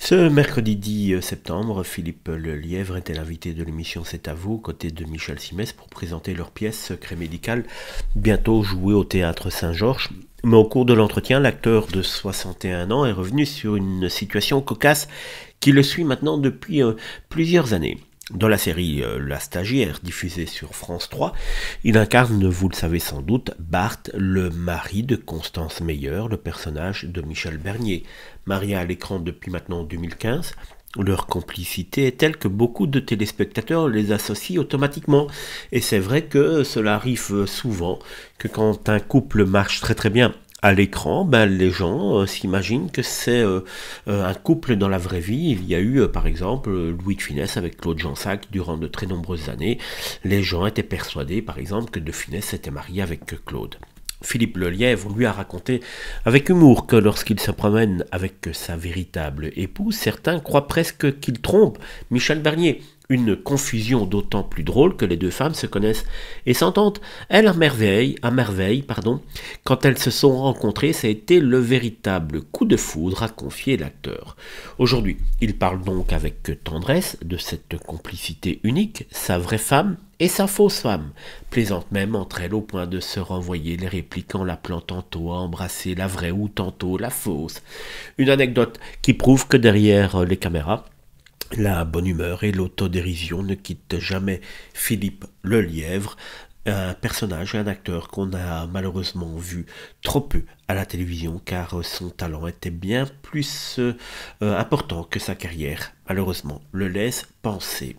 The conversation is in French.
Ce mercredi 10 septembre, Philippe Lelièvre était l'invité de l'émission C'est à vous, aux côtés de Michel Simès, pour présenter leur pièce Secret médical, bientôt jouée au théâtre Saint-Georges. Mais au cours de l'entretien, l'acteur de 61 ans est revenu sur une situation cocasse qui le suit maintenant depuis plusieurs années. Dans la série La Stagiaire, diffusée sur France 3, il incarne, vous le savez sans doute, Bart, le mari de Constance Meyer, le personnage de Michel Bernier. Mariés à l'écran depuis maintenant 2015, leur complicité est telle que beaucoup de téléspectateurs les associent automatiquement. Et c'est vrai que cela arrive souvent, que quand un couple marche très très bien à l'écran, les gens s'imaginent que c'est un couple dans la vraie vie. Il y a eu par exemple Louis de Funès avec Claude Jansac durant de très nombreuses années. Les gens étaient persuadés par exemple que De Funès s'était marié avec Claude. Philippe Lelièvre lui a raconté avec humour que lorsqu'il se promène avec sa véritable épouse, certains croient presque qu'il trompe Michel Bernier. Une confusion d'autant plus drôle que les deux femmes se connaissent et s'entendent. Elles à merveille, quand elles se sont rencontrées, ça a été le véritable coup de foudre, a confié l'acteur. Aujourd'hui, il parle donc avec tendresse de cette complicité unique, sa vraie femme et sa fausse femme, plaisante même entre elles au point de se renvoyer les répliques en l'appelant tantôt à embrasser la vraie ou tantôt la fausse. Une anecdote qui prouve que derrière les caméras, la bonne humeur et l'autodérision ne quittent jamais Philippe Lelièvre, un personnage et un acteur qu'on a malheureusement vu trop peu à la télévision car son talent était bien plus important que sa carrière, malheureusement, le laisse penser.